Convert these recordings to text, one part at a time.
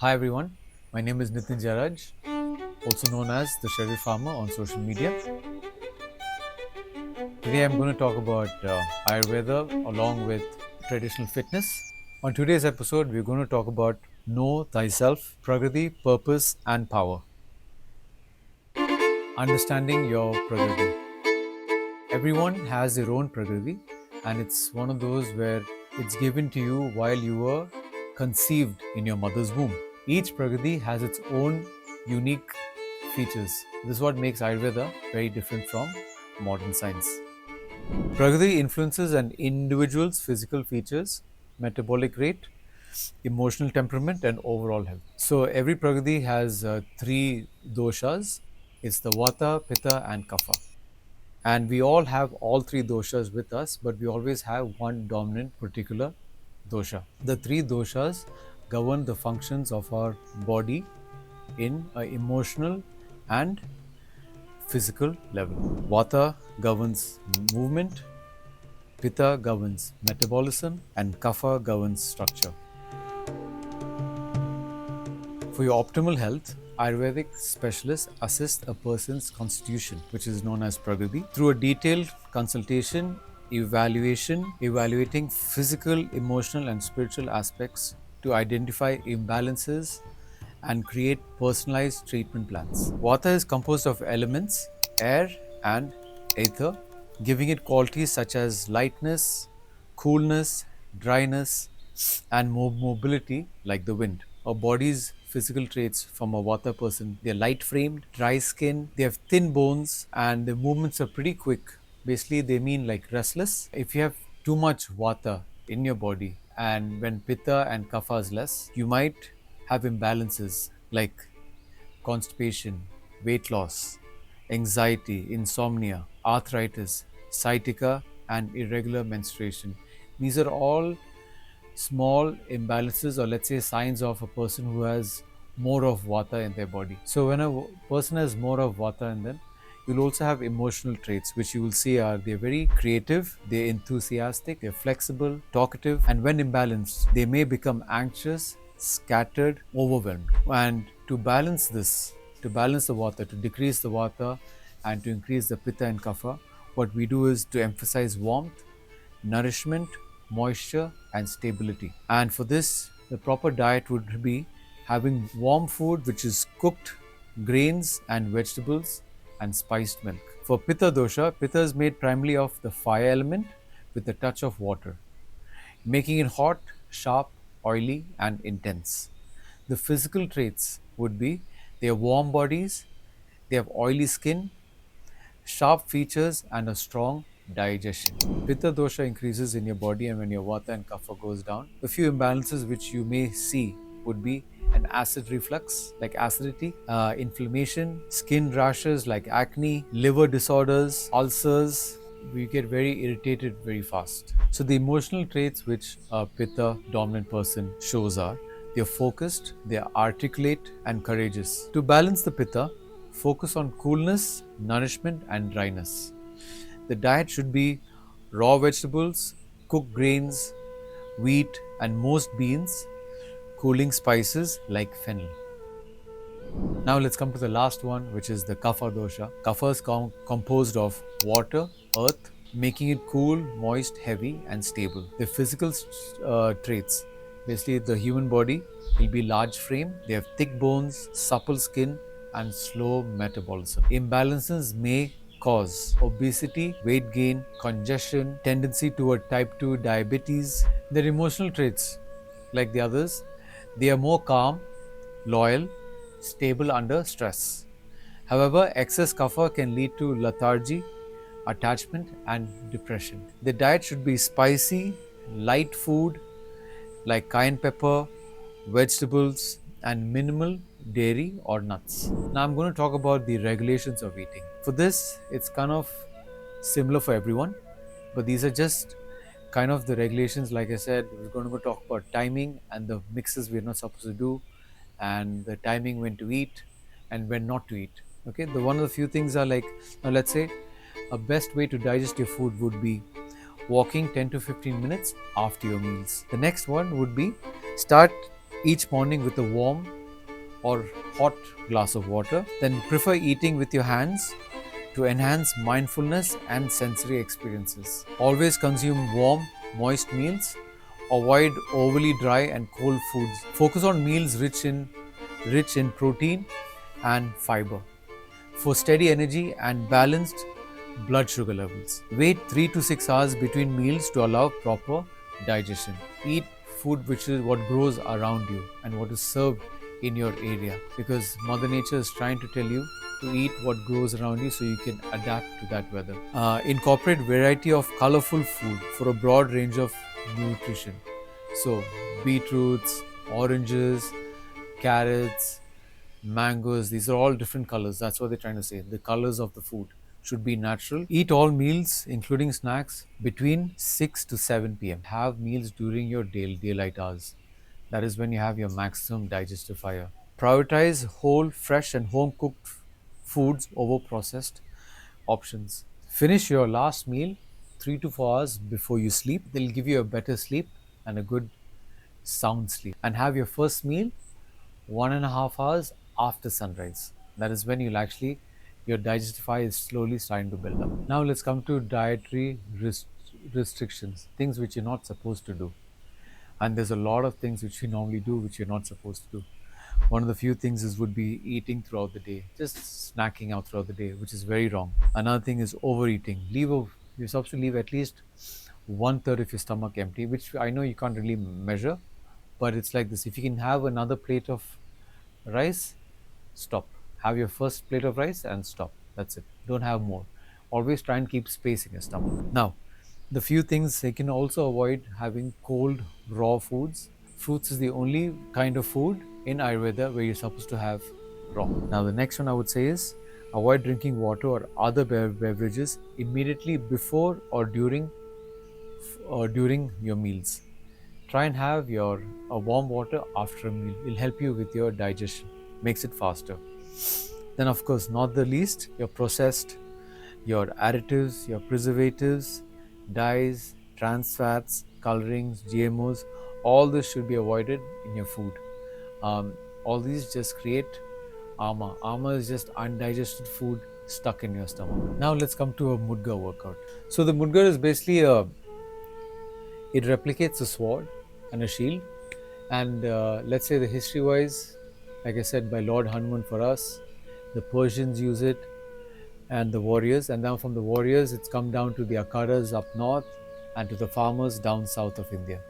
Hi everyone, my name is Nitin Jaraj, also known as the Sherry Farmer on social media. Today I'm going to talk about Ayurveda along with traditional fitness. On today's episode, we're going to talk about Know Thyself, Prakriti, Purpose and Power. Understanding your Prakriti. Everyone has their own Prakriti, and it's one of those where it's given to you while you were conceived in your mother's womb. Each Prakriti has its own unique features. This is what makes Ayurveda very different from modern science. Prakriti influences an individual's physical features, metabolic rate, emotional temperament, and overall health. So every Prakriti has three doshas. It's the Vata, Pitta, and Kapha. And we all have all three doshas with us, but we always have one dominant particular dosha. The three doshas govern the functions of our body in an emotional and physical level. Vata governs movement, Pitta governs metabolism, and Kapha governs structure. For your optimal health, Ayurvedic specialists assist a person's constitution, which is known as Prakriti, through a detailed consultation, evaluating physical, emotional, and spiritual aspects to identify imbalances and create personalized treatment plans. Vata is composed of elements air and ether, giving it qualities such as lightness, coolness, dryness, and mobility like the wind. Our body's physical traits from a Vata person, they're light framed, dry skin, they have thin bones, and their movements are pretty quick. Basically, they mean like restless. If you have too much Vata in your body, and when Pitta and Kapha is less, you might have imbalances like constipation, weight loss, anxiety, insomnia, arthritis, sciatica, and irregular menstruation. These are all small imbalances, or let's say signs of a person who has more of Vata in their body. So, when a person has more of Vata in them, you'll also have emotional traits, which you will see are they're very creative, they're enthusiastic, they're flexible, talkative, and when imbalanced, they may become anxious, scattered, overwhelmed. And to balance this, to balance the Vata, to decrease the Vata, and to increase the Pitta and Kapha, what we do is to emphasize warmth, nourishment, moisture, and stability. And for this, the proper diet would be having warm food, which is cooked grains and vegetables and spiced milk. For Pitta dosha, Pitta is made primarily of the fire element with a touch of water, making it hot, sharp, oily, and intense. The physical traits would be they have warm bodies, they have oily skin, sharp features, and a strong digestion. Pitta dosha increases in your body, and when your Vata and Kapha goes down, a few imbalances which you may see would be an acid reflux like acidity, inflammation, skin rashes like acne, liver disorders, ulcers. We get very irritated very fast. So the emotional traits which a Pitta dominant person shows are they're focused, they're articulate and courageous. To balance the Pitta, focus on coolness, nourishment, and dryness. The diet should be raw vegetables, cooked grains, wheat, and most beans, cooling spices like fennel. Now let's come to the last one, which is the Kapha dosha. Kapha is composed of water, earth, making it cool, moist, heavy, and stable. The physical traits, basically the human body will be large frame, they have thick bones, supple skin, and slow metabolism. Imbalances may cause obesity, weight gain, congestion, tendency toward type 2 diabetes. Their emotional traits, like the others, they are more calm, loyal, stable under stress. However, excess kapha can lead to lethargy, attachment, and depression. The diet should be spicy, light food like cayenne pepper, vegetables, and minimal dairy or nuts. Now, I'm going to talk about the regulations of eating. For this, it's kind of similar for everyone, but these are just kind of the regulations. Like I said, we're going to go talk about timing and the mixes we're not supposed to do, and the timing when to eat and when not to eat. Okay, the one of the few things are like, now let's say a best way to digest your food would be walking 10 to 15 minutes after your meals. The next one would be start each morning with a warm or hot glass of water. Then prefer eating with your hands to enhance mindfulness and sensory experiences. Always consume warm, moist meals. Avoid overly dry and cold foods. Focus on meals rich in protein and fiber for steady energy and balanced blood sugar levels. Wait 3 to 6 hours between meals to allow proper digestion. Eat food which is what grows around you and what is served in your area, because Mother Nature is trying to tell you to eat what grows around you so you can adapt to that weather. Incorporate variety of colorful food for a broad range of nutrition. So, beetroots, oranges, carrots, mangoes, these are all different colors. That's what they're trying to say. The colors of the food should be natural. Eat all meals, including snacks, between 6 to 7 p.m. Have meals during your daylight hours. That is when you have your maximum digestive fire. Prioritize whole, fresh, and home cooked foods over processed options. Finish your last meal 3 to 4 hours before you sleep. They'll give you a better sleep and a good sound sleep. And have your first meal 1.5 hours after sunrise. That is when your digestive fire is slowly starting to build up. Now let's come to dietary restrictions, things which you're not supposed to do. And there's a lot of things which you normally do which you're not supposed to do. One of the few things is would be eating throughout the day, just snacking out throughout the day, which is very wrong. Another thing is overeating. You're supposed to leave at least one third of your stomach empty, which I know you can't really measure, but it's like this: if you can have another plate of rice, stop. Have your first plate of rice and stop. That's it. Don't have more. Always try and keep space in your stomach. Now, the few things they can also avoid having cold, raw foods. Fruits is the only kind of food in Ayurveda where you're supposed to have raw. Now, the next one I would say is avoid drinking water or other beverages immediately before or during your meals. Try and have your warm water after a meal. It'll help you with your digestion, makes it faster. Then, of course, not the least, your processed, your additives, your preservatives, dyes, trans fats, colorings, GMOs, all this should be avoided in your food. All these just create ama. Ama is just undigested food stuck in your stomach. Now let's come to a Mudgar workout. So the Mudgar is basically it replicates a sword and a shield. And let's say the history wise, like I said, by Lord Hanuman for us, the Persians use it, and the warriors. And now from the warriors, it's come down to the Akharas up north and to the farmers down south of India.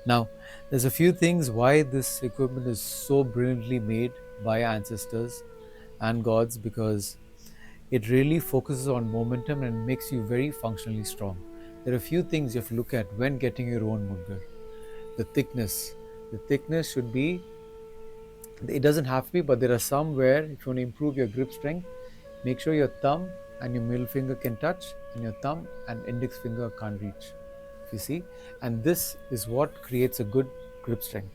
Now, there's a few things why this equipment is so brilliantly made by ancestors and gods, because it really focuses on momentum and makes you very functionally strong. There are a few things you have to look at when getting your own Mudgar. The thickness. The thickness should be, it doesn't have to be, but there are some where if you want to improve your grip strength, make sure your thumb and your middle finger can touch and your thumb and index finger can't reach. If you see, and this is what creates a good grip strength.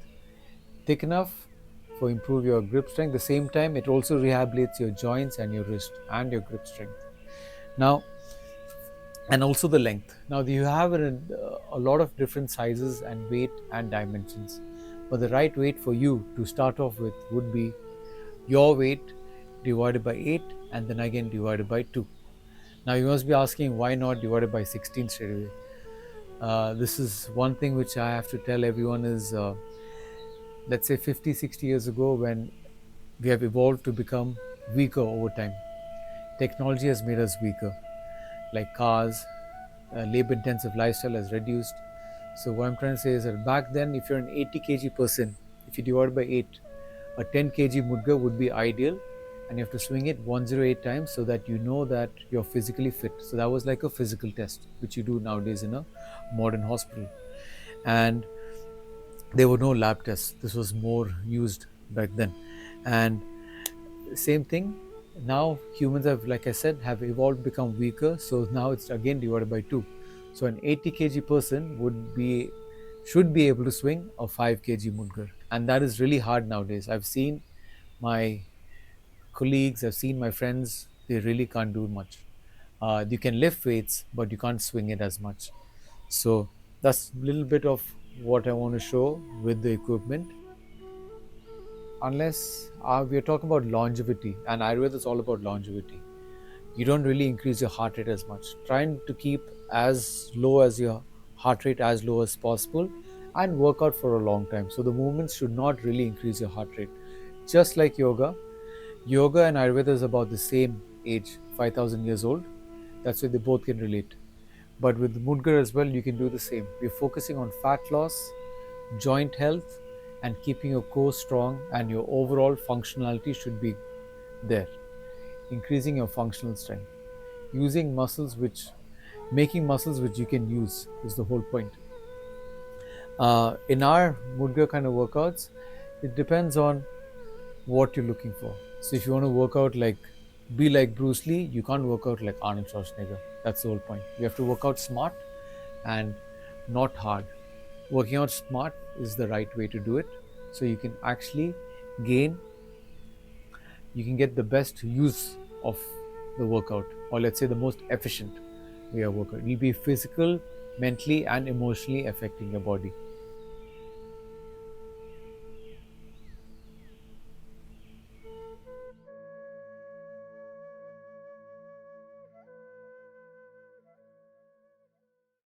Thick enough for improve your grip strength. At the same time, it also rehabilitates your joints and your wrist and your grip strength. Now, and also the length. Now you have a lot of different sizes and weight and dimensions, but the right weight for you to start off with would be your weight divided by 8 and then again divided by 2. Now you must be asking, why not divided by 16 straight away? This is one thing which I have to tell everyone is, let's say 50, 60 years ago, when we have evolved to become weaker over time. Technology has made us weaker, like cars, labor-intensive lifestyle has reduced. So what I'm trying to say is that back then, if you're an 80 kg person, if you divide by 8, a 10 kg Mudgar would be ideal, and you have to swing it 108 times so that you know that you're physically fit. So that was like a physical test, which you do nowadays in a modern hospital. And there were no lab tests. This was more used back then. And same thing, now humans have, like I said, have evolved, become weaker. So now it's again divided by 2. So an 80 kg person should be able to swing a 5 kg Mudgar. And that is really hard nowadays. I've seen my colleagues, I've seen my friends, they really can't do much. You can lift weights, but you can't swing it as much. So that's a little bit of what I want to show with the equipment. unless we are talking about longevity, and Ayurveda is all about longevity. You don't really increase your heart rate as much. Trying to keep as low as your heart rate as low as possible and work out for a long time. So the movements should not really increase your heart rate. Just like yoga and Ayurveda is about the same age, 5,000 years old. That's why they both can relate. But with Mudgar as well, you can do the same. We're focusing on fat loss, joint health, and keeping your core strong, and your overall functionality should be there. Increasing your functional strength. Using muscles which, making muscles which you can use is the whole point. In our Mudgar kind of workouts, it depends on what you're looking for. So if you want to work out like, be like Bruce Lee, you can't work out like Arnold Schwarzenegger. That's the whole point. You have to work out smart and not hard. Working out smart is the right way to do it. So you can actually gain, you can get the best use of the workout, or let's say the most efficient way of workout. It will be physical, mentally, and emotionally affecting your body.